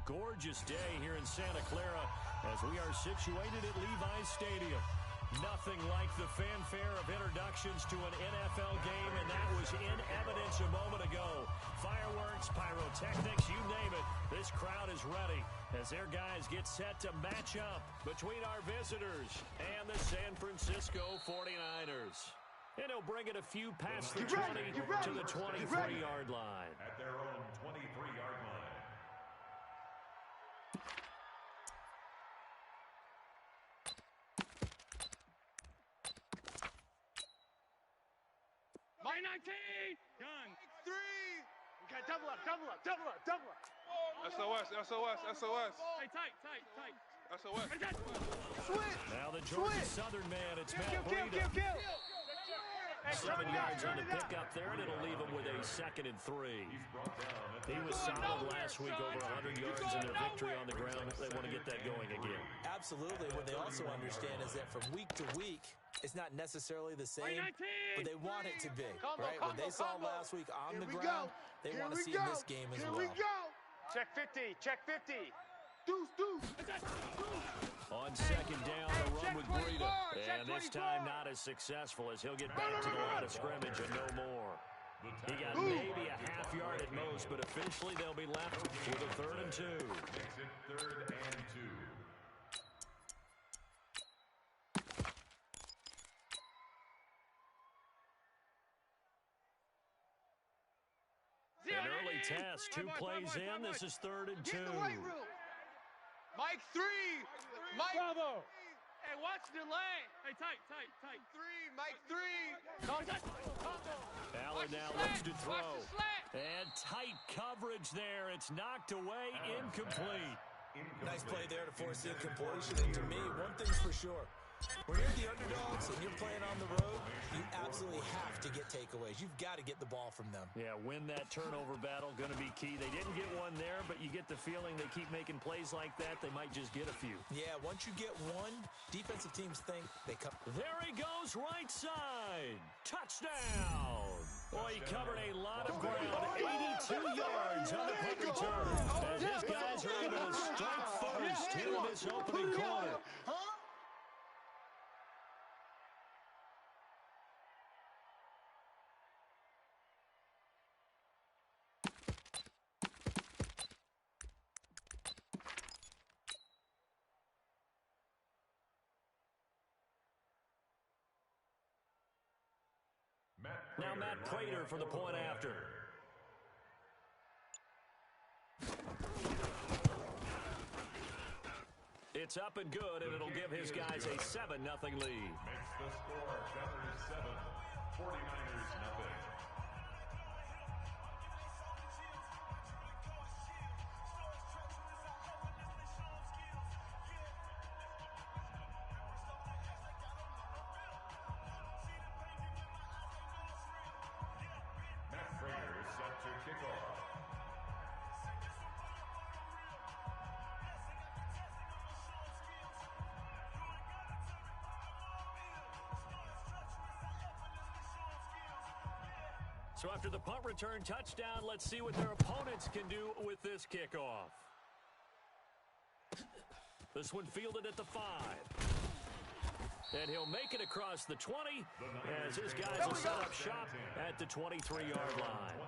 gorgeous day here in Santa Clara as we are situated at Levi's Stadium. Nothing like the fanfare of introductions to an NFL game, and that was in evidence a moment ago. Fireworks, pyrotechnics, you name it. This crowd is ready as their guys get set to match up between our visitors and the San Francisco 49ers. And he'll bring it a few past the 20 to the 23-yard line. At their own 23-yard line. My 19! Done. 3! Okay, double up, double up, double up, double up. SOS, SOS, SOS. Hey, tight. SOS. Switch! Now the Georgia Southern man, it's Matt Breida. 7 yards on the pickup there, and it'll leave him with a 2nd and 3. He was solid last week, over 100 yards in their victory on the ground. They want to get that going again. Absolutely. What they also understand is that from week to week, it's not necessarily the same, but they want it to be. Right? What they saw last week on the ground, they want to see in this game as well. Check 50, check 50. Deuce. On 2nd down, a run with Breida. And this time not as successful as he'll get back to the line of scrimmage and no more. He got maybe a half yard at most, but officially they'll be left with a 3rd and 2. Makes it 3rd and 2. An early test, 2 plays in. This is 3rd and 2. Mike 3. Mike. Bravo. Hey, watch the lane. Hey, tight. 3. Mike 3. Ballard now looks to throw. And tight coverage there. It's knocked away, incomplete. Nice play there to force the incompletion. And to me, one thing's for sure. When you're the underdogs and you're playing on the road, you absolutely have to get takeaways. You've got to get the ball from them. Yeah, win that turnover battle, going to be key. They didn't get one there, but you get the feeling they keep making plays like that, they might just get a few. Yeah, once you get one, defensive teams think they come. There he goes, right side. Touchdown. Boy, he covered a lot of ground. 82 yards on the punt return. As his guys are able to strike first here in this opening quarter. Now Matt Prater for the point after. It's up and good, and it'll give his guys a 7-0 lead. Makes the score Cheddar 7, 49ers nothing. Matt Prater is set to kick off. So after the punt return touchdown, let's see what their opponents can do with this kickoff. This one fielded at the 5. And he'll make it across the 20 as his guys will set up shop at the 23-yard line.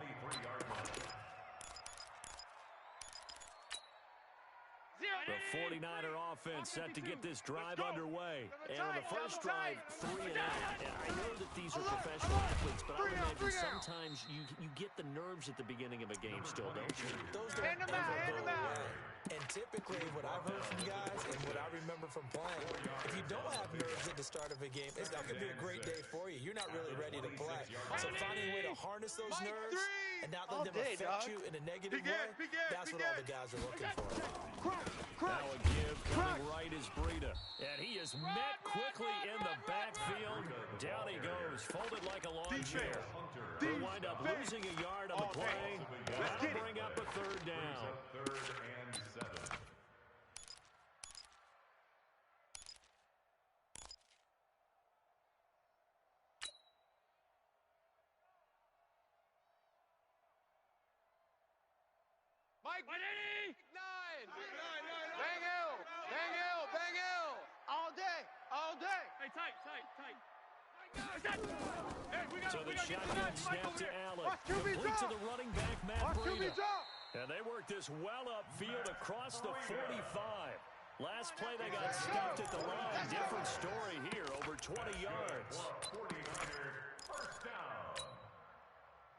The 49er offense set to get this drive underway. And on the first drive, 3 and out. And I know that these are professional athletes, but I would imagine sometimes you get the nerves at the beginning of a game still, don't you? Those don't ever go away. And typically what I've heard from guys and what I remember from playing, if you don't have nerves at the start of a game, it's not going to be a great day for you. You're not really ready to play. So finding a way to harness those nerves and not let them affect you in a negative way, that's what all the guys are looking for. Now a give coming right is Breida. And he is met quickly in the backfield. Down he goes, folded like a lawn chair. He'll wind up losing a yard on the play. And that'll bring up a 3rd down. 3rd and 7. Mike 9. So the shotgun snap to Allen. Complete to the running back, Matt Breida. And they worked this well upfield across the 45. Last play they got stuffed at the line. Different story here, over 20 yards. 49ers, first down.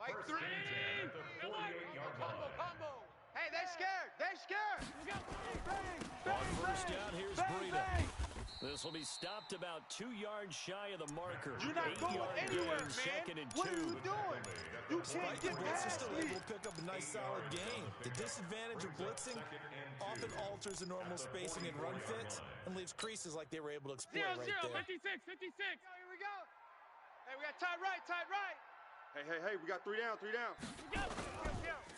Mike First 3. and 10 at the 48-yard line. Combo. Hey, they scared. They scared. On first down, here's Breida. This will be stopped about 2 yards shy of the marker. You're not going anywhere, man. Second and What are 2. you doing? You can't get Blitz is past still me. able to pick up a nice solid gain. The disadvantage of blitzing often alters the normal spacing and run fits and leaves creases like they were able to exploit right there. 56. Here we go. Hey, we got tight right. Hey, we got 3 down.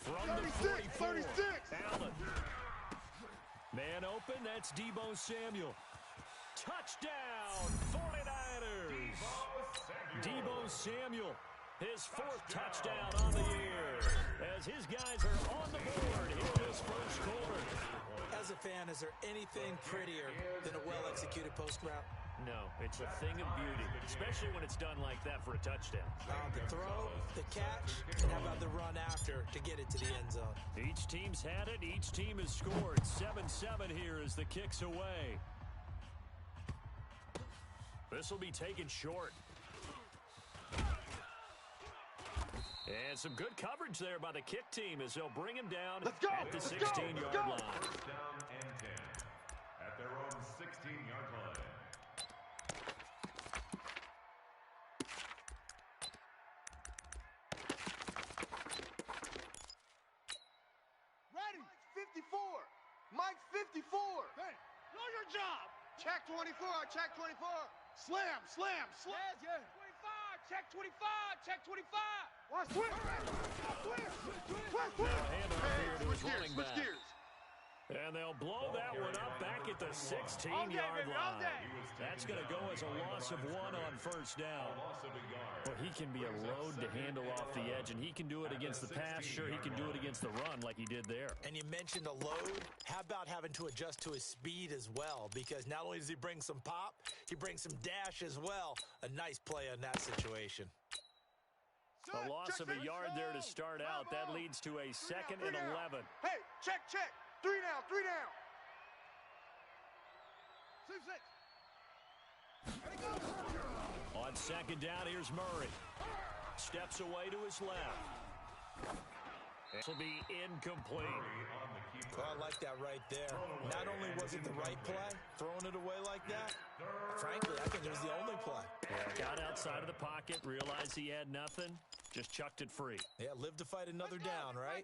From the 36. Allen. Man open, that's Deebo Samuel. Touchdown, 49ers. Deebo Samuel, his 4th touchdown on the year. As his guys are on the board in this first quarter. As a fan, is there anything prettier than a well-executed post route? No, it's a thing of beauty, especially when it's done like that for a touchdown. The throw, the catch, and how about the run after to get it to the end zone? Each team's had it. Each team has scored. 7-7 here as the kick's away. This will be taken short. And some good coverage there by the kick team as they'll bring him down at the 16-yard line. First down and 10 at their own 16-yard line. Ready. 54. Mike 54. Hey, know your job. Check 24. Check 24. Slam. Yes. 25. Check 25. Watch switch. Handoff here to his running Switch back. gears. And they'll blow that one up back at the 16-yard line. That's going to go as a loss of 1 on first down. Loss of a yard. Well, he can be a load to handle off the edge, and he can do it against the pass. Sure, he can do it against the run like he did there. And you mentioned a load. How about having to adjust to his speed as well? Because not only does he bring some pop, he brings some dash as well. A nice play on that situation. A loss of a yard there to start out. That leads to a 2nd and 11. Hey, check. 3 down. 6. On 2nd down, here's Murray. Steps away to his left. This will be incomplete. Well, I like that right there. Not only was it the right play, throwing it away like that, frankly, I think it was the only play. Yeah, got outside of the pocket, realized he had nothing, just chucked it free. Yeah, live to fight another down, right?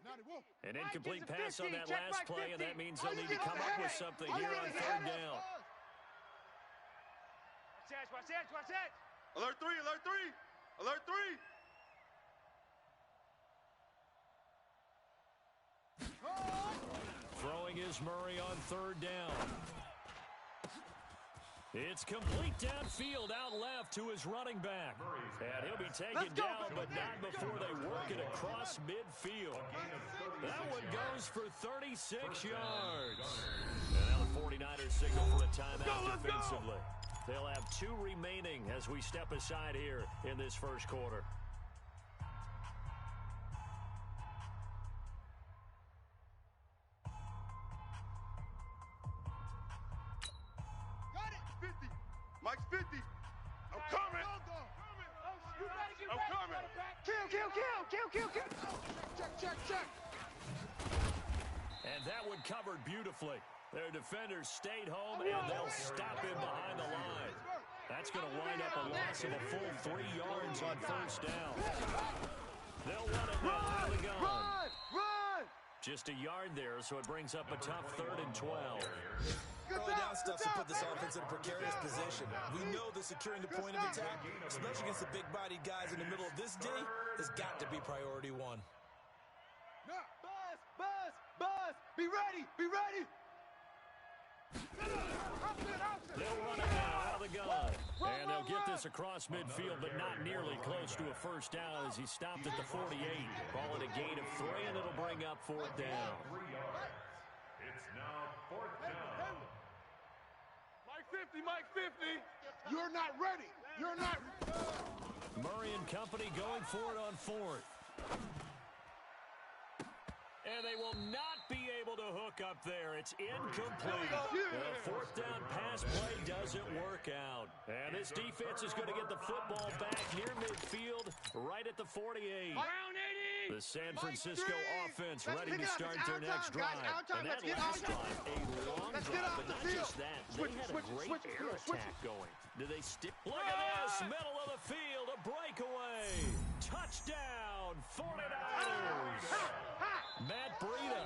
An incomplete pass on that last play, and that means they'll need to come up with something here on 3rd down. Watch that. Alert 3. Throwing is Murray on 3rd down. It's complete downfield out left to his running back. And he'll be taken down, but not before they work it across midfield. That one goes for 36 yards. And now the 49ers signal for a timeout defensively. They'll have 2 remaining as we step aside here in this first quarter. Got it. 50. Mike's 50. I'm coming. Kill. Check. And that one covered beautifully. Their defenders stayed home, and they'll stop him behind the line. That's going to wind up a loss of a full 3 yards on first down. They'll run it now out of the gun. Run! Just a yard there, so it brings up a tough 3rd and 12. Early down stuff to put this offense in a precarious position. We know that securing the point of attack, especially against the big-bodied guys in the middle of this D, has got to be priority 1. Buzz! Be ready! They'll run it now out of the gun. And they'll get this across midfield, but not nearly close to a first down as he stopped at the 48. Call it a gain of 3, and it'll bring up 4th down. 3 yards. It's now 4th down. Mike Mike 50, Mike 50. You're not ready. You're not. Murray and company going for it on fourth. And they will not be able to hook up there. It's incomplete. The fourth down pass play doesn't work out. And this defense is going to get the football back near midfield, right at the 48. The San Francisco offense ready to start their next drive. And that last drive, a long drive, but not just that. They had a great air attack going. Do they stick? Look at this, middle of the field, a breakaway. Touchdown, 49ers. Matt Breida,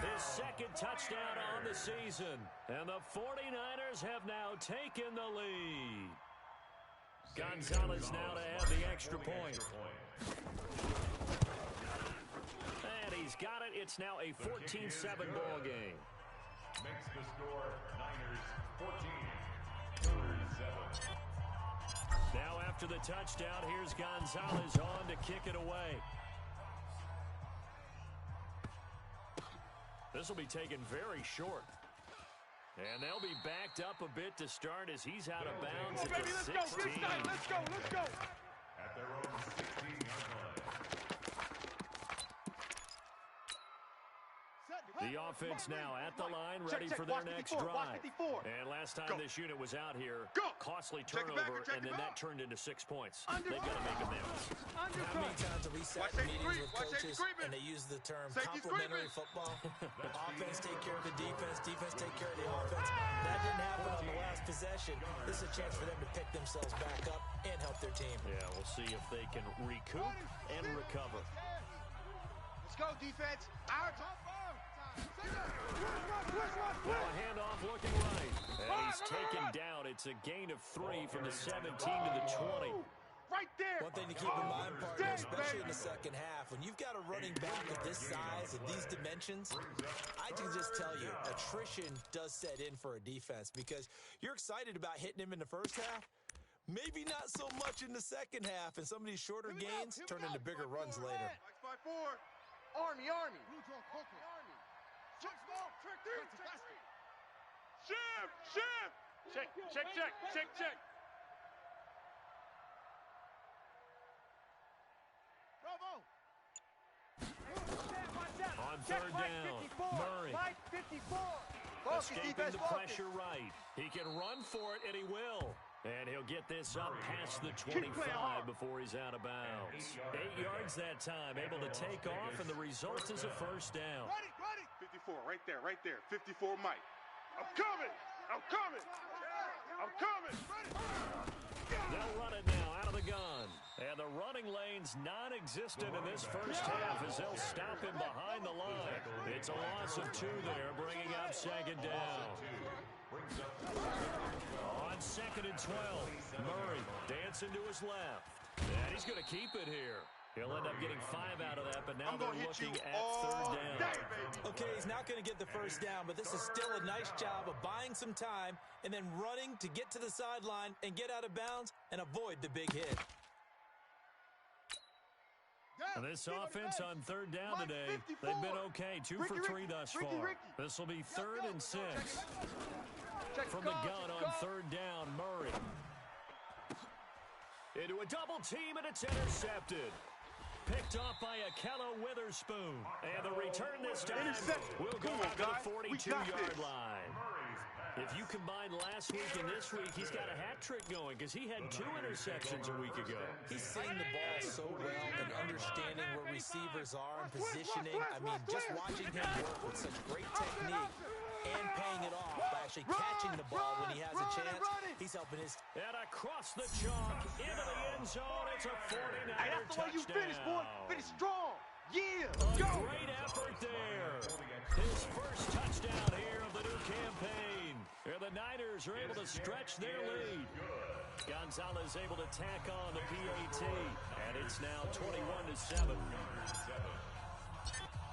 his second touchdown on the season. And the 49ers have now taken the lead. Gonzalez now to have the extra point. And he's got it. It's now a 14-7 ball game. Makes the score Niners 14, Steelers 7. Now after the touchdown, here's Gonzalez on to kick it away. This will be taken very short. And they'll be backed up a bit to start as he's out of bounds at the 16. Let's go. At their own 16-yard line. The offense now at the line, ready for their next drive. And last time this unit was out here, costly turnover, and then that turned into 6 points. They've got to make amends. How many times have we sat in meetings with coaches and they use the term complementary football? Offense take care of the defense, defense take care of the offense. That didn't happen on the last possession. This is a chance for them to pick themselves back up and help their team. Yeah, we'll see if they can recoup and recover. Let's go, defense. Our top five. Well, a handoff looking right. And he's taken down. It's a gain of 3 from the 17 to the 20. Right there. One thing to keep in mind, partner, especially in the second half, when you've got a running back of this size and these dimensions, I can just tell you, attrition does set in for a defense because you're excited about hitting him in the first half. Maybe not so much in the second half, and some of these shorter gains turn into bigger runs later. Mike 5-4. Army. Shift. Check. On third down, Murray. Escaping the pressure right. He can run for it, and he will. And he'll get this up past the 25 before he's out of bounds. 8 yards that time, able to take off, and the result is a first down. Ready. 54, right there. 54, Mike. I'm coming. They'll run it now out of the gun. And the running lane's non-existent in this first half as they'll stop him behind the line. It's a loss of 2 there, bringing up second down. On second and 12, Murray dancing to his left. And he's going to keep it here. He'll end up getting 5 out of that, but now they're looking at third down. Okay, he's not going to get the first down, but this is still a nice job of buying some time and then running to get to the sideline and get out of bounds and avoid the big hit. And this offense on third down today, they've been okay, 2 for 3 thus far. This will be 3rd and 6. From the gun on third down, Murray. Into a double team, and it's intercepted. Picked off by Akello Witherspoon. And the return this time will go out to the 42-yard line. If you combine last week and this week, he's got a hat trick going because he had 2 interceptions a week ago. He's seeing the ball so well and understanding where receivers are and positioning. I mean, just watching him work with such great technique and paying it off by actually catching the ball when he has a chance, he's helping his... And across the chalk, into the end zone, it's a 49er Hey, that's the way you finish, boy. Finish strong. Yeah, go. Great effort there. His first touchdown here of the new campaign. And the Niners are able to stretch their lead. Gonzalez able to tack on the PAT. And it's now 21-7.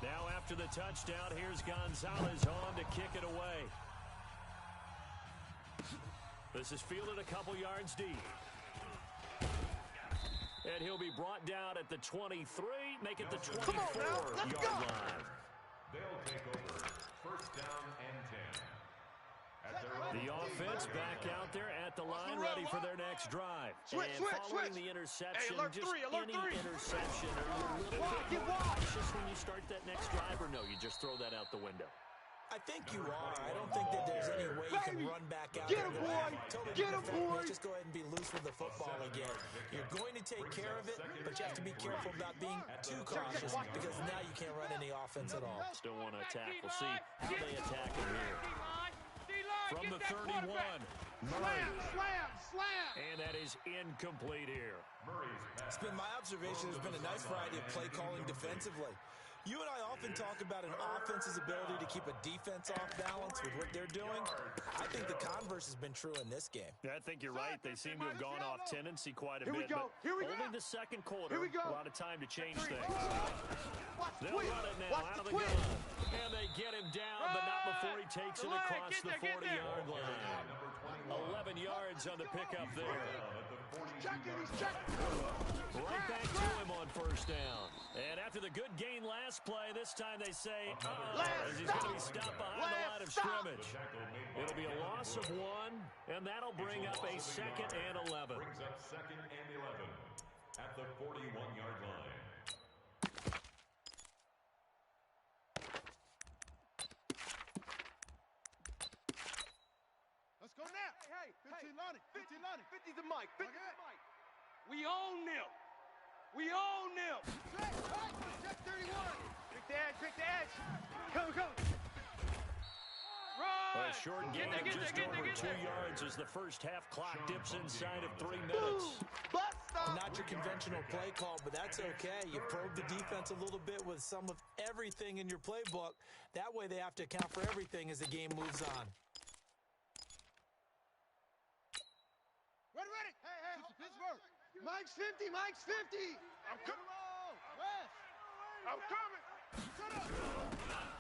Now after the touchdown, here's Gonzalez on to kick it away. This is fielded a couple yards deep. And he'll be brought down at the 23, make it the 24-yard line. They'll take over. First down and 10. The offense back out there at the line, ready for their next drive. Switch. Following the interception, alert just three, alert any three. interception, are you a little bit more cautious when you start that next drive, or no, you just throw that out the window? I think you are. I don't think that there's any way you can run back out Get there. him, boy! Totally Get him, boy! Just go ahead and be loose with the football again. You're going to take care of it, but you have to be careful about being too cautious because now you can't run any offense at all. Still want to attack. We'll see how they attack him here. From the 31, Murray. Slam! And that is incomplete here. It's been my observation there's been a nice variety of play calling defensively. You and I often talk about an offense's ability to keep a defense off balance with what they're doing. I think the converse has been true in this game. Yeah, I think you're right. They seem to have gone off tendency quite a bit. Here we go. Only the second quarter. Here we go. A lot of time to change things. Watch They'll run it now out of the gun. And they get him down, but not before he takes it across the 40-yard line. 11 yards on the pickup there. He's checking. Right back to him on first down. And after the good gain last play, this time they say, as he's going to be stopped behind the line of scrimmage. It'll be a loss of 1, and that'll bring up a 2nd and 11. Brings up 2nd and 11 at the 41-yard line. Let's go now. Hey, 15 Lonnie. 50's the mic. 50's the mic. We own them. We own them. Check 31. Pick the edge. Come. Run. A short gain of just over 2 yards as the first half clock dips inside of 3 minutes. Not your conventional play call, but that's okay. You probe the defense a little bit with some of everything in your playbook. That way they have to account for everything as the game moves on. Ready. Hey, Pittsburgh. Mike's 50. I'm coming. I'm coming.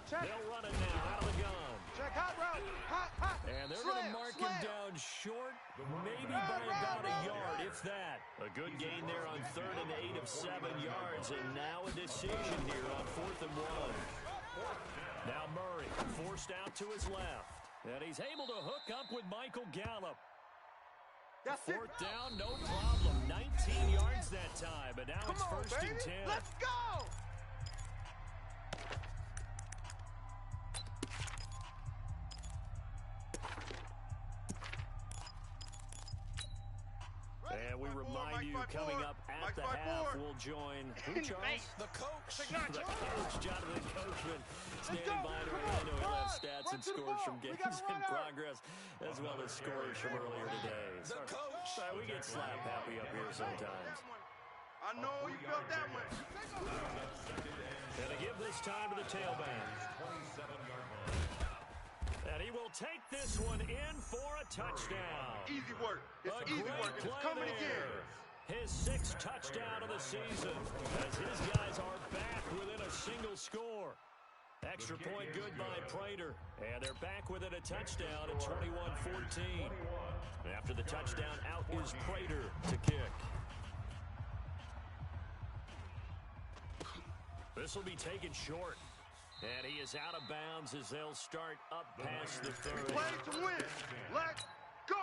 Shut up. They'll run it now out of the gun. Check hot route. Hot. And they're going to mark him down short, maybe by about a yard, if that. A good gain there on 3rd and 8 of 7 yards, and now a decision here on 4th and 1. Now Murray forced out to his left, and he's able to hook up with Michael Gallup. That's 4th down, no problem. 19 yards that time, but now it's 1st and 10. Let's go. And we remind you, coming up at the half, we'll join who, Charles? The coach. The coach, Jonathan Coachman, standing by to remind you he'll have stats and scores from games in progress, as well as scores from earlier today. The coach. We get slap happy up here sometimes. I know you felt that one. And to give this time to the tailback. 27-yard line. And he will take this one in for a touchdown. Easy work. It's A easy great work. It's play coming there. again. His 6th touchdown of the season, as his guys are back within a single score. Extra point good by Prater, and they're back within a touchdown at 21-14. After the touchdown, out is Prater to kick. This will be taken short. And he is out of bounds as they'll start up past the 30. Play to win. Let's go.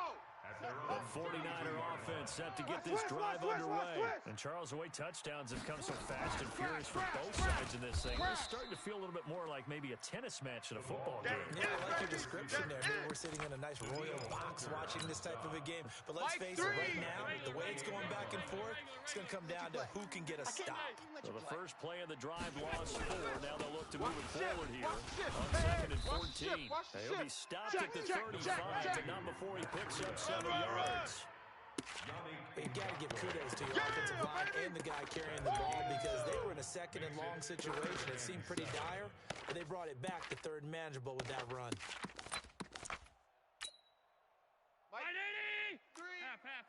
The 49er offense set to get this drive underway. And Charles, the way touchdowns have come so fast and furious for both sides in this thing, it's starting to feel a little bit more like maybe a tennis match than a football game. Yeah, I like your description there. Maybe we're sitting in a nice royal box watching this type of a game. But let's face it, right now, the way it's going back and forth, it's going to come down to who can get a stop. So the first play of the drive lost 4. Now they'll look to move it forward here on 2nd and 14. He'll be stopped at the 35, but not before he picks up 7 yards. You got to give kudos to your offensive line and the guy carrying the ball because they were in a 2nd and long situation. It seemed pretty dire, but they brought it back to 3rd and manageable with that run. Mike 80! Half.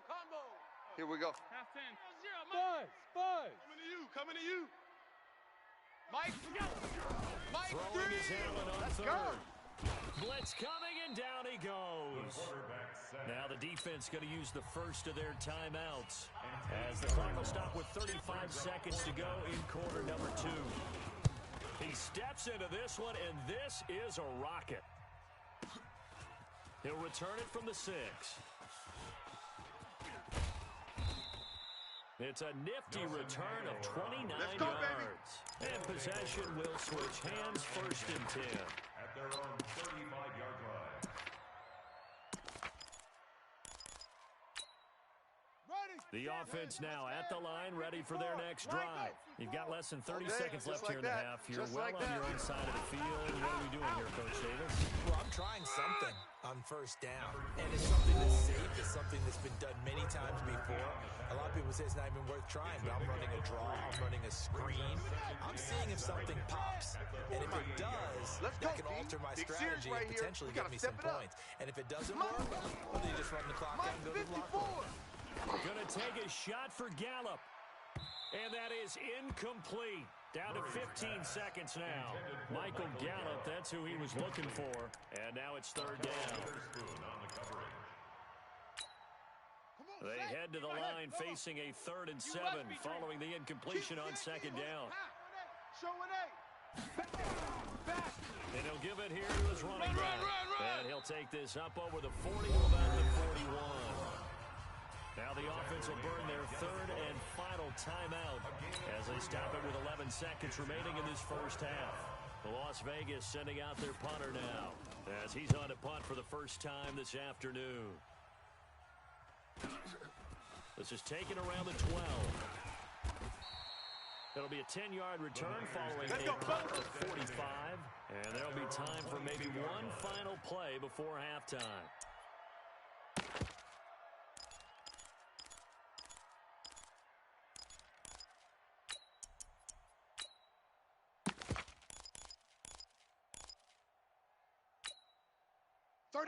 Combo. Here we go. Half 10. 0, Mike. Coming to you. Mike. Throwing his helmet on 3rd. Blitz coming, and down he goes. Now the defense going to use the first of their timeouts as the clock will stop with 35 seconds to go in quarter number 2. He steps into this one, and this is a rocket. He'll return it from the 6. It's a nifty return of 29 yards. And possession will switch hands, 1st and 10. At their own 35-yard line. The offense now at the line, ready for their next drive. You've got less than 30 seconds left here in the half. You're well on your own side of the field. What are we doing here, Coach Davis? Well, I'm trying something on 1st down. And it's something that's safe. It's something that's been done many times before. A lot of people say it's not even worth trying, but I'm running a draw. I'm running a screen. I'm seeing if something pops. And if it does, that can alter my strategy and potentially get me some points. And if it doesn't work, well, then you just run the clock out and go to the locker room. Going to take a shot for Gallup. And that is incomplete. Down to 15 seconds now. Michael Gallup, that's who he was looking for. And now it's 3rd down. They head to the line facing a 3rd and 7 following the incompletion on 2nd down. And he'll give it here to his running back. And he'll take this up over the 40 to about the 41. Now the offense will burn their 3rd and final timeout as they stop it with 11 seconds remaining in this 1st half. Las Vegas sending out their punter now as he's on to punt for the first time this afternoon. This is taken around the 12. It'll be a 10-yard return following a punt of 45. And there'll be time for maybe one final play before halftime.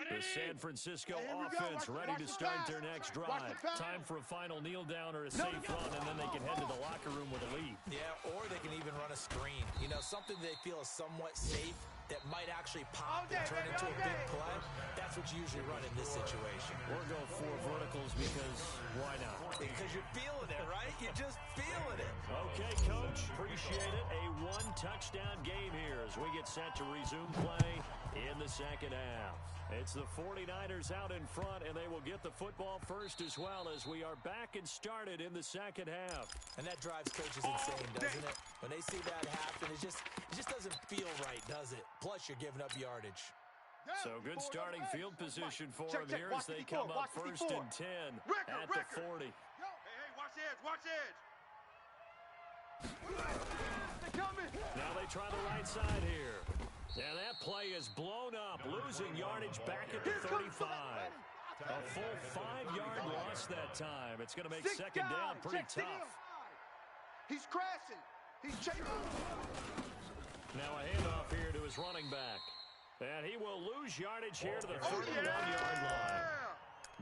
The San Francisco offense ready to start their next drive. Time for a final kneel down or a safe run, and then they can head to the locker room with a lead. Yeah, or they can even run a screen. You know, something they feel is somewhat safe that might actually pop and turn into a big play. That's what you usually run in this situation. Or go 4 verticals because why not? Because you're feeling it, right? You're just feeling it. Okay, Coach. Appreciate it. A 1-touchdown game here as we get set to resume play in the 2nd half. It's the 49ers out in front, and they will get the football first as well as we are back and started in the 2nd half. And that drives coaches insane, doesn't it? When they see that happen, it just doesn't feel right, does it? Plus, you're giving up yardage. So good starting field position for them here as they come up 1st and 10 at the 40. Hey, watch the edge, watch the edge. Now they try the right side here. And that play is blown up, losing yardage back at the 35. A full 5-yard loss that time. It's going to make 2nd down pretty tough. He's crashing. He's chasing. Now a handoff here to his running back. And he will lose yardage here to the 31-yard line.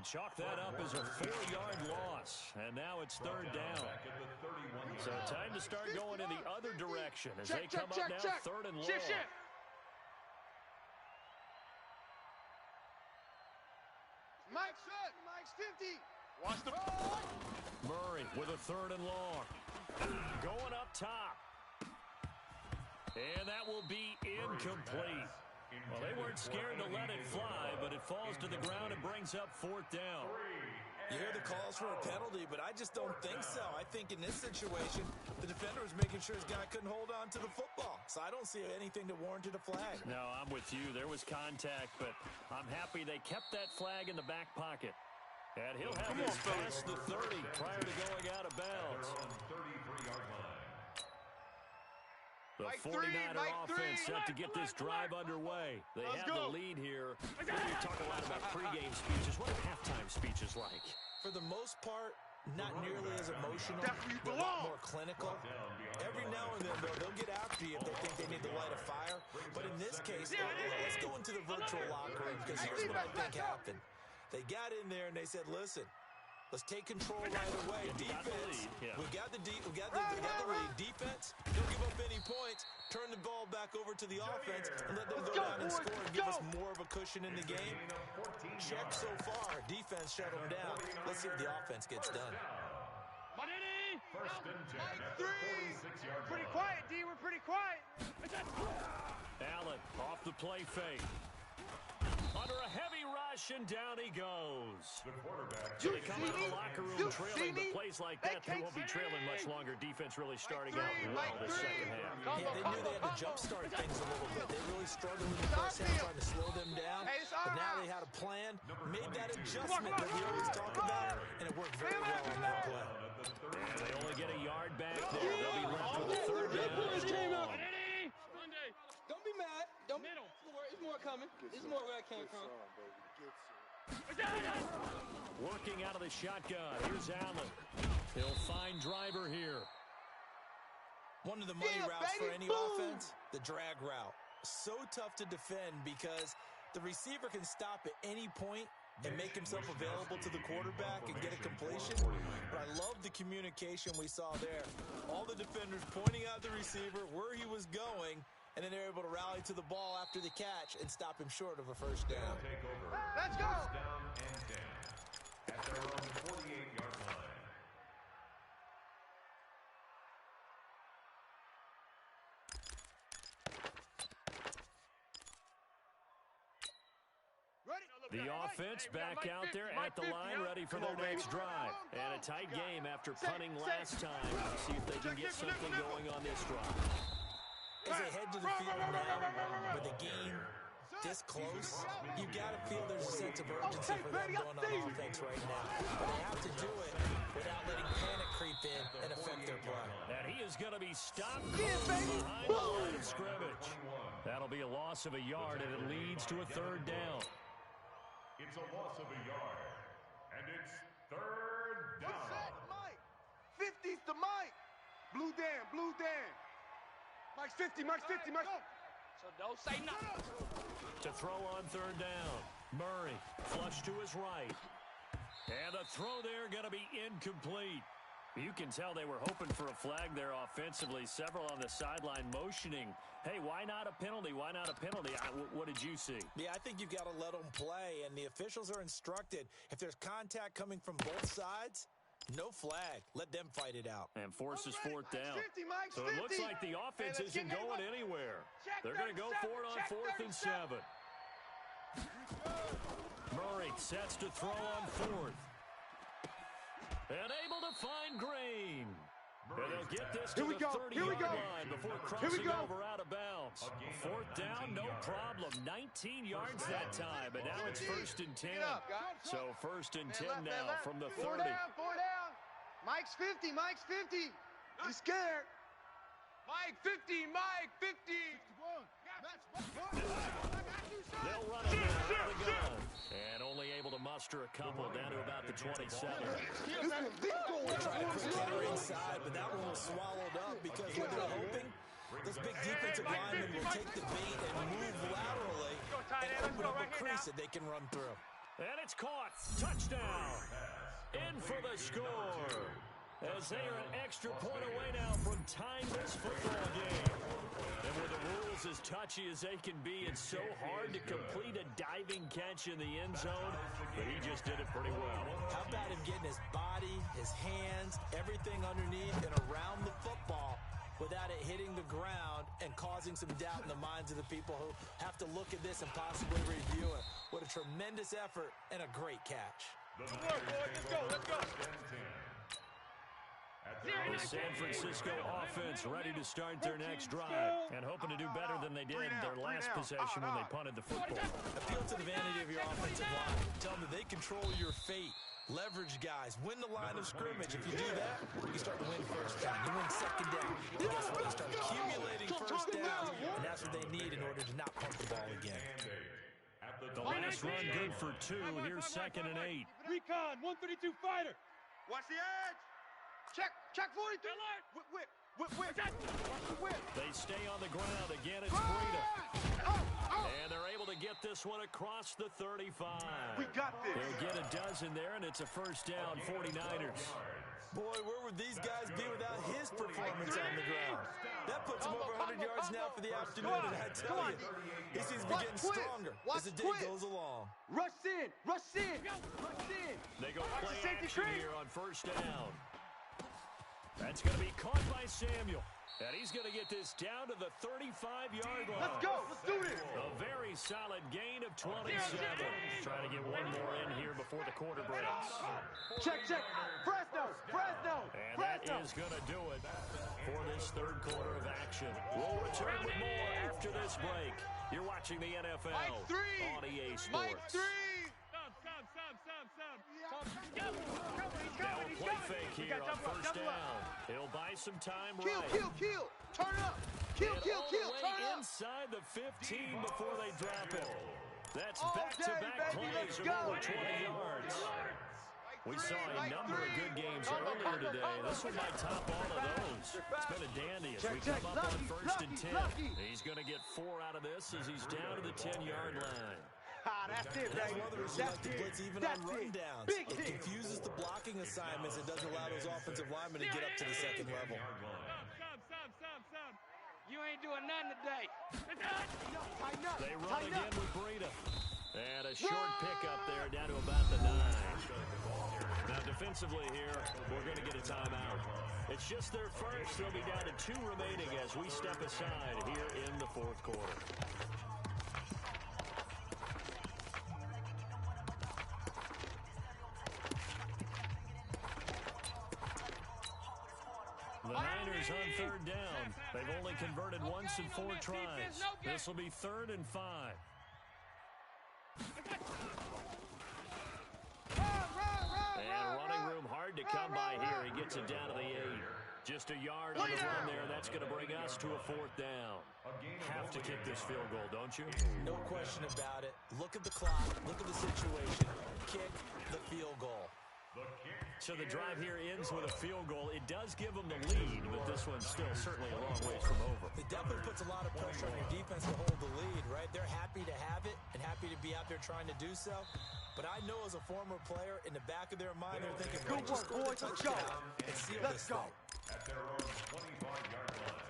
Chalk that up as a 4-yard loss. And now it's 3rd down. So time to start going in the other direction as they come up now 3rd and long. Mike's 50. Watch the... Murray with a 3rd and long. Going up top. And that will be incomplete. Well, they weren't scared to let it fly, but it falls to the ground and brings up 4th down. You hear the calls for a penalty, but I just don't think so. I think in this situation, the defender was making sure his guy couldn't hold on to the football. So I don't see anything that warranted a flag. No, I'm with you. There was contact, but I'm happy they kept that flag in the back pocket. And he'll have this past the 30 prior to going out of bounds. The 49er offense set to get this drive underway. They have the lead here. We talk a lot about pregame speeches. What are halftime speeches like? For the most part, not nearly as emotional. They're a lot more clinical. Every now and then, they'll get after you if they think they need to light a fire. But in this case, let's go into the virtual locker room because here's what I think happened. They got in there and they said, listen, let's take control right away. Defense, we got the lead. Defense, don't give up any points. Turn the ball back over to the offense and let them go down and score and give us more of a cushion in the game. Check so far. Defense shut them down. Let's see if the offense gets done. First and 10 Mike at 3. 46-yard Pretty line. quiet, D. We're pretty quiet. Allen off the play fake. Under a heavy rush, possession. Down he goes. The quarterback. So they come out of the locker room trailing, but plays like that, they won't be trailing much longer. Defense really starting out well this second half. Yeah, they knew they had to jumpstart things a little bit. They really struggled in the first half trying to slow them down. But now they had a plan, made that adjustment that we always talk about, and it worked very well on that play. And they only get a yard back there. They'll be left with a third down. Don't be mad. Don't middle. There's more coming. There's more where I came from. Working out of the shotgun. Here's Allen. He'll find Driver here. One of the money routes for any offense, the drag route. So tough to defend because the receiver can stop at any point and make himself available to the quarterback and get a completion. But I love the communication we saw there. All the defenders pointing out the receiver, where he was going, and then they're able to rally to the ball after the catch and stop him short of a first down. Let's go. First down and 10 at their own 48-yard line. The offense back out there at the line, ready for their next drive. And a tight game after punting last time. Let's see if they can get something going on this drive. As they head to the field now, with the game this close, you got to feel there's a sense of urgency for them going on offense right now. But they have to do it without letting panic creep in and affect their play. And he is going to be stopped behind the line of scrimmage. That'll be a loss of a yard, and it leads to a third down. It's a loss of a yard, and it's third down. What's that, Mike? 50's to Mike. Blue Dan, Blue Dan. Mike's 50, Mike's 50, Mike's 50. So don't say nothing. To throw on third down. Murray, flush to his right. And the throw there going to be incomplete. You can tell they were hoping for a flag there offensively. Several on the sideline motioning. Hey, why not a penalty? Why not a penalty? What did you see? Yeah, I think you've got to let them play, and the officials are instructed. If there's contact coming from both sides, no flag. Let them fight it out. And forces fourth down. 50, Mike's So it looks like the offense isn't going anywhere. They're going to go for it on 4th and 7. Murray sets to throw on 4th. And able to find Green. And they'll get this to the 30-yard line before crossing over out of bounds. 4th down, no problem. 19 yards that time, but now it's 1st and 10. So 1st and 10 now from the 30. 4 down. Mike's 50, Mike's 50. He's scared. Mike 50, Mike 50. They'll run it out of the gun. And only able to muster a couple down to about the 27. Try to quick header inside, but that one was swallowed up because what they're hoping, those big defensive linemen will take the bait and move laterally and open up a crease that they can run through. And it's caught. Touchdown. In for the score. As they are an extra point away now from tying this football game. And with the rules as touchy as they can be, it's so hard to complete a diving catch in the end zone, but he just did it pretty well. How about him getting his body, his hands, everything underneath and around the football without it hitting the ground and causing some doubt in the minds of the people who have to look at this and possibly review it. What a tremendous effort and a great catch. Let's go, let's go. The San Francisco offense ready to start their next drive and hoping to do better than they did their last possession when they punted the football. Appeal to the vanity of your offensive line. Tell them that they control your fate. Leverage guys. Win the line of scrimmage. If you do that, you start to win first down. You win second down. And guess what? You start accumulating first downs, and that's what they need in order to not punt the ball again. The last run good for 2. Here's 2nd and 8. Recon, 132 fighter. Watch the edge. Check 42. Whip. They stay on the ground. Again, it's Breida. And they're able to get this one across the 35. We got this. They'll get a dozen there, and it's a first down, 49ers. Boy, where would these guys be without his performance on the ground? That puts him over 100 yards now for the afternoon, and I tell you, he seems to be getting stronger as the day goes along. Rush in. They go play action here on first down. That's going to be caught by Samuel. And he's going to get this down to the 35-yard line. Let's go. Let's do this. A very solid gain of 27. Trying to get one more in here before the quarter breaks. Check. Fresno. And that is going to do it for this third quarter of action. We'll return with more after this break. You're watching the NFL on EA Sports. Mike 3. Now a play fake here on first down. He'll buy some time right. Kill. Turn up. Kill. Turn up. Inside the 15 before they drop it. That's All back-to-back day, baby. plays Let's of go. over 20 yards. We saw a number of good games earlier today. This one might top all of those. It's been a dandy as we come up on first and 10. He's going to get 4 out of this as he's down to the 10-yard line. That's it, That's baby. one of the reasons you like to blitz even on rundowns. It confuses the blocking assignments. It doesn't allow those offensive linemen to get up to the second level. You ain't doing nothing today. They run again with Breida. And a short pickup there down to about the 9. Now defensively here, we're going to get a timeout. It's just their first. They'll be down to 2 remaining as we step aside here in the fourth quarter. The Niners on third down. They've only converted once in 4 tries. This will be 3rd and 5. And running room hard to come by here. He gets it down to the 8. Just a yard on the run there. That's going to bring us to a 4th down. Have to kick this field goal, don't you? No question about it. Look at the clock. Look at the situation. Kick the field goal. So the drive here ends with a field goal. It does give them the lead, but this one's still certainly a long ways from over. It definitely puts a lot of pressure on your defense to hold the lead, right? They're happy to have it and happy to be out there trying to do so. But I know as a former player, in the back of their mind, they're thinking, Good just work, score the boys. Let's go. touchdown and seal Let's this go. thing. At their own 25-yard line.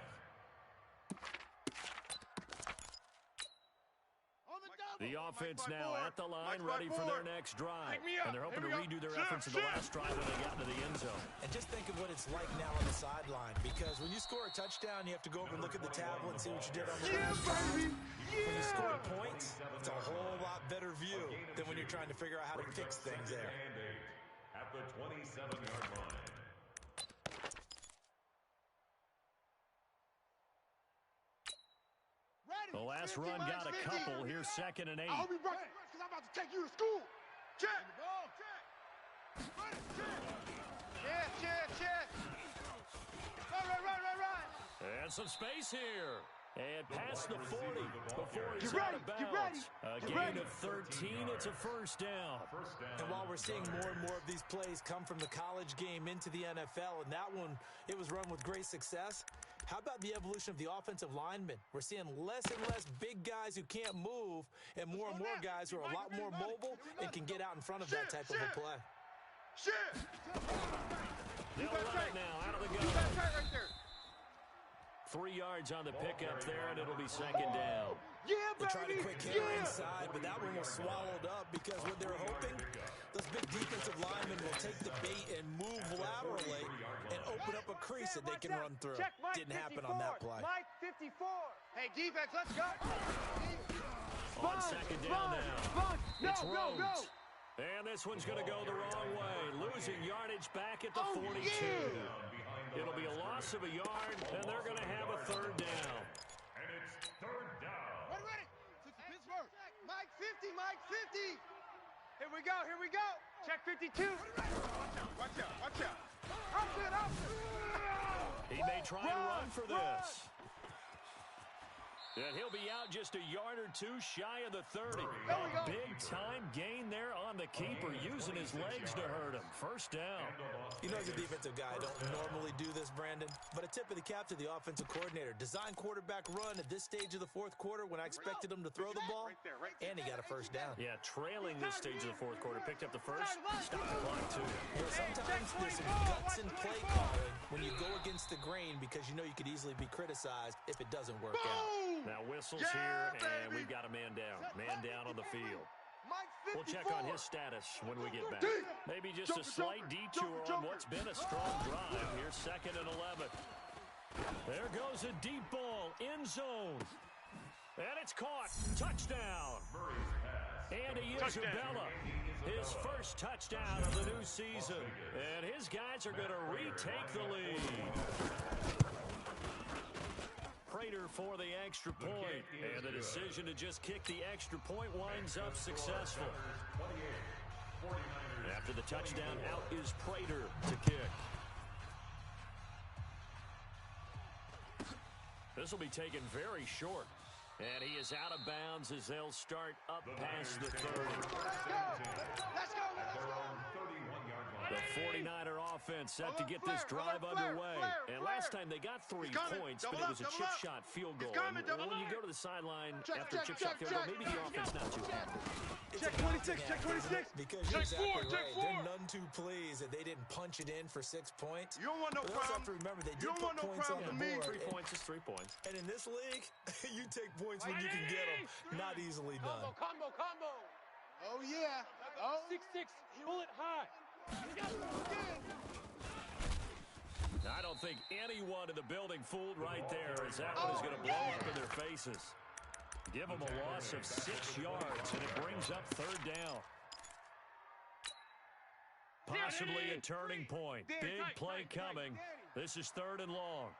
The offense now at the line, ready for their next drive. And they're hoping to redo their efforts in the last drive when they got into the end zone. And just think of what it's like now on the sideline, because when you score a touchdown, you have to go over and look at the tablet and see what you did on the baby. When you score points, it's a whole lot better view than when you're trying to figure out how to fix things there. At the 27-yard line. The last run got a couple. Here's 2nd and 8. I'll be right because I'm about to take you to school. Check. Check. Right. And some space here. And past the 40 before he's Get out ready, of bounds. get ready, A get gain ready. of 13. It's a first down. And while we're seeing more and more of these plays come from the college game into the NFL, and that one, it was run with great success, how about the evolution of the offensive linemen? We're seeing less and less big guys who can't move and more guys who are a lot more mobile and can get out in front of that type of a play. They'll run it now out of the gun. Right there. 3 yards on the pickup there, and it'll be 2nd down. Yeah, They tried a baby. quick hitter inside, but that one was swallowed up because what they're hoping, those big defensive linemen will take the bait and move laterally and open up a crease that they can run through. Check Mike Didn't happen 54. on that play. Mike 54. Hey, defense, let's go. On 2nd down now. It's Go. Rhodes. And this one's going to go the wrong way. Losing yardage back at the 42. It'll be a loss of a yard, and they're going to have a 3rd down. And it's 3rd down. Ready. Pittsburgh. Mike 50. Here we go. Check 52. Watch out. Out. He may try and run for this. And he'll be out just a yard or 2 shy of the 30. Big-time gain there on the keeper, using his legs to hurt him. First down. You know, as a defensive guy, I don't normally do this, Brandon, but a tip of the cap to the offensive coordinator. Design quarterback run at this stage of the fourth quarter when I expected him to throw the ball, and he got a first down. Yeah, trailing this stage of the fourth quarter. Picked up the first, stopped the clock, too. You know, sometimes there's some guts in play calling when you go against the grain because you know you could easily be criticized if it doesn't work out. Now whistles here, and we've got a man down. Man down on the field. We'll check on his status when we get back. Maybe just a slight detour on what's been a strong drive. Here's 2nd and 11. There goes a deep ball, end zone. And it's caught. Touchdown. Andy Isabella, his first touchdown of the new season. And his guys are going to retake the lead. Prater for the extra point. And the decision to just kick the extra point winds up successful. After the touchdown, out is Prater to kick. This will be taken very short. And he is out of bounds as they'll start up past the 30. Let's go! Let's go! The 49er offense set to get this drive underway. And last time they got 3 points, but it was a chip shot field goal. And when you go to the sideline after a chip shot field goal, maybe the offense not too happy. Check 26, check 26. Because you're exactly right. They're none too pleased that they didn't punch it in for 6 points. You don't want no But they also have to problem. remember they did You don't put want no points on problem the with board. 3 points is 3 points. And in this league, you take points when you can get them. Not easily done. Combo. Oh, yeah. Oh, 6-6. Bullet high. I don't think anyone in the building fooled right there, as that one is going to blow up in their faces. Give them a loss of 6 yards, and it brings up 3rd down. Possibly a turning point. Big play coming. This is 3rd and long.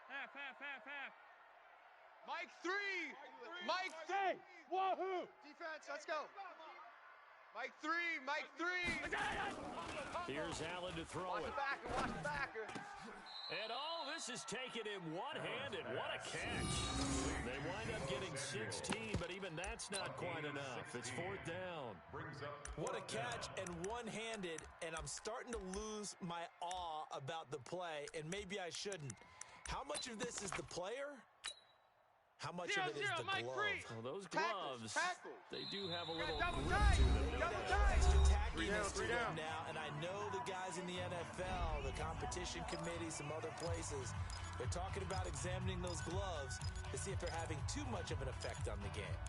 Half. Mike 3. Mike 3. Wahoo! Defense, let's go. Mike 3. Mike 3. Here's Allen to throw Watch it. the backer. Watch the backer. And all this is taken in one-handed. What a catch. They wind up getting 16, but even that's not quite enough. It's 4th down. What a catch and one-handed, and I'm starting to lose my awe about the play, and maybe I shouldn't. How much of this is the player? How much of it is the glove? Well, those gloves, Tackles. they do have a little Double grip tight. to them. Double That tight. extra tackiness to 3 them down. now, and I know the guys in the NFL, the competition committee, some other places, they're talking about examining those gloves to see if they're having too much of an effect on the game.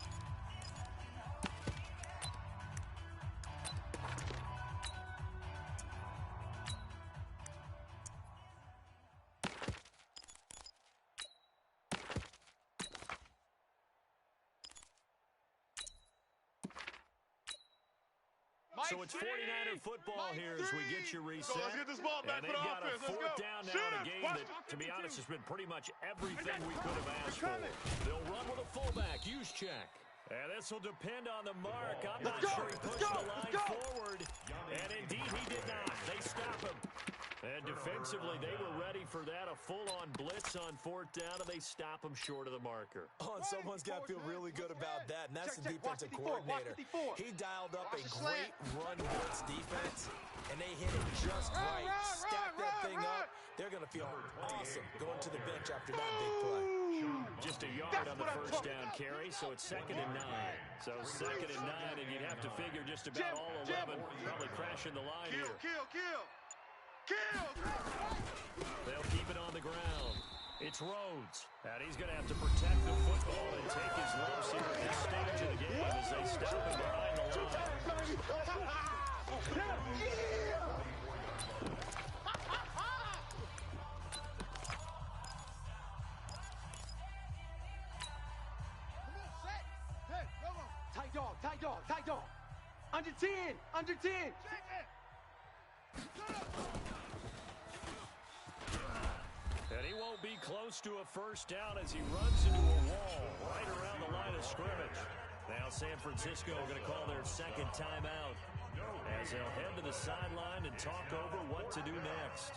So it's 49er football here as we get you reset. let's get this ball back And for they've the got offense. a Let's 4th go. down now Shoot in a it. game Watch. that, to be honest, has been pretty much everything we could have asked for. They'll run with a fullback, use check. And this will depend on the mark. I'm not sure he pushed the line forward. And indeed, he did not. They stop him. And defensively, they were ready for that. A full-on blitz on 4th down, and they stop him short of the marker. Oh, and someone's got to feel really good about that, and that's the defensive coordinator. He dialed up a great run blitz defense, and they hit it just right. Stack that thing up. They're going to feel awesome going to the bench after that big play. Just a yard on the first down carry, so it's 2nd and 9. So 2nd and 9, and you'd have to figure just about all 11 probably crashing the line here. Kill. They'll keep it on the ground. It's Rhodes, and he's going to have to protect the football and take his lumps here at this stage of the game as they stop him behind the line. Tight dog. Under 10. And he won't be close to a first down as he runs into a wall right around the line of scrimmage. Now San Francisco are going to call their 2nd timeout as they'll head to the sideline and talk over what to do next.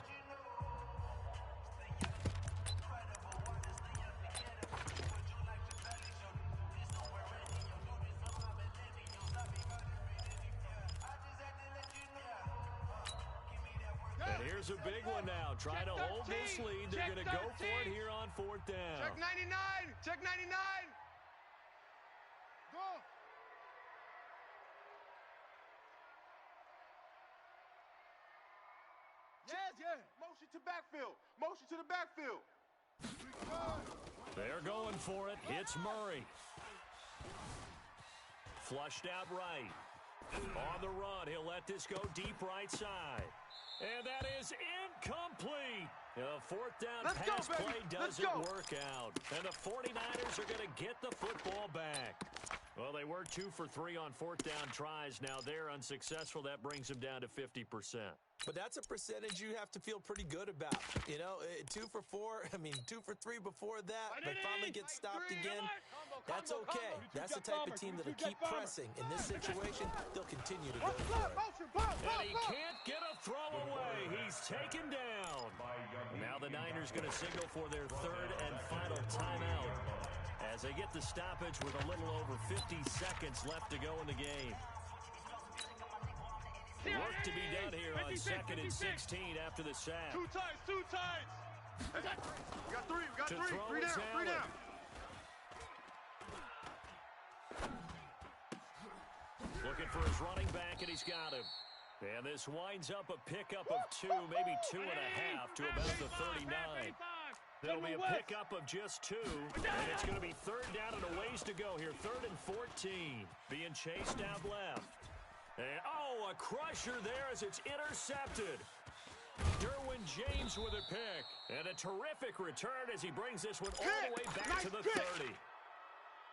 And here's a big one now. Trying to hold this lead. They're going to go for it here on 4th down. Check 99. Check 99. Go. Yes. Motion to the backfield. They're going for it. It's Murray. Flushed out right. On the run, he'll let this go deep right side. And that is incomplete. A fourth down pass play doesn't work out. And the 49ers are going to get the football back. Well, they were 2 for 3 on fourth down tries. Now they're unsuccessful. That brings them down to 50%. But that's a percentage you have to feel pretty good about. You know, 2 for 4, 2 for 3 before that. They finally get stopped again. That's okay. That's the type of team that'll keep pressing. In this situation, they'll continue to go for it. And he can't get a throw away. He's taken down. Now the Niners going to signal for their third and final timeout as they get the stoppage with a little over 50 seconds left to go in the game. Work to be done here on 2nd and 16 after the sack. Two tights. We got three down. Looking for his running back, and he's got him. And this winds up a pickup of 2, maybe 2.5 to about the 39. There'll be a pickup of just 2, and it's going to be third down and a ways to go here. 3rd and 14, being chased out left. And, a crusher there as it's intercepted. Derwin James with a pick. And a terrific return as he brings this one all the way back to the 30.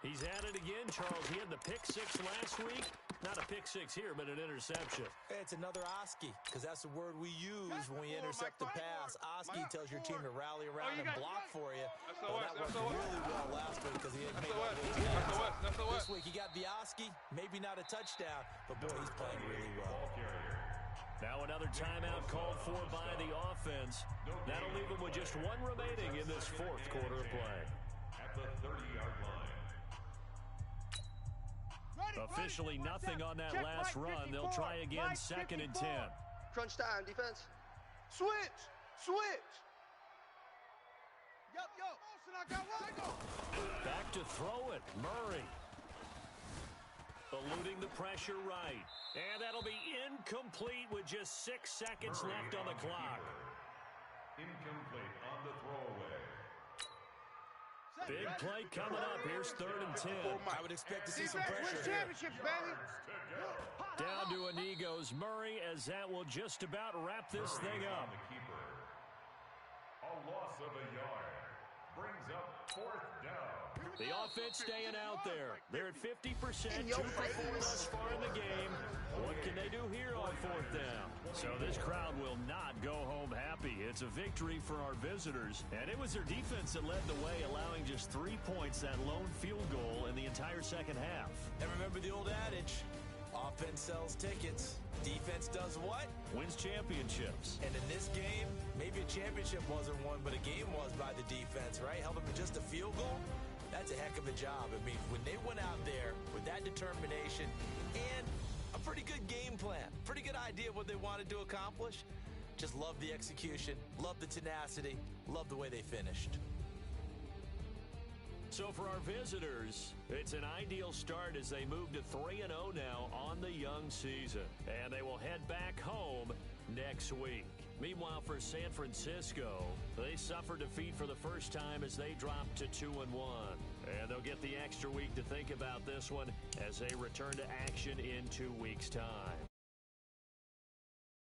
He's at it again, Charles. He had the pick 6 last week. Not a pick 6 here, but an interception. It's another Oski, because that's the word we use when we intercept the pass. Oski tells your team to rally around and block for you. Well, that worked really well last week because he didn't make all those. This week he got the Oski, maybe not a touchdown, but boy, he's playing really well. Now another timeout called for by the offense. That'll leave them with just 1 remaining in this 4th quarter of play. At the 30-yard line. Officially nothing on that last run. They'll try again 2nd and 10. Crunch time, defense. Switch. Back to throw it. Murray. Eluding the pressure right. And that'll be incomplete with just 6 seconds left on the clock. Incomplete on the throwaway. Big play coming up. Here's 3rd and 10. I would expect to see some pressure here. Down to Inigo's Murray as that will just about wrap this thing up. A loss of a yard brings up 4th down. The offense staying out there. They're at 50%, 2 for 4 thus far in the game. What can they do here on 4th down? So this crowd will not go home happy. It's a victory for our visitors. And it was their defense that led the way, allowing just 3 points, that lone field goal in the entire second half. And remember the old adage, offense sells tickets. Defense does what? Wins championships. And in this game, maybe a championship wasn't won, but a game was by the defense, right? Held them to just a field goal. That's a heck of a job. I mean, when they went out there with that determination and a pretty good game plan, pretty good idea of what they wanted to accomplish, just love the execution, love the tenacity, love the way they finished. So for our visitors, it's an ideal start as they move to 3-0 now on the young season. And they will head back home next week. Meanwhile, for San Francisco, they suffered defeat for the first time as they dropped to 2-1. And they'll get the extra week to think about this one as they return to action in 2 weeks' time.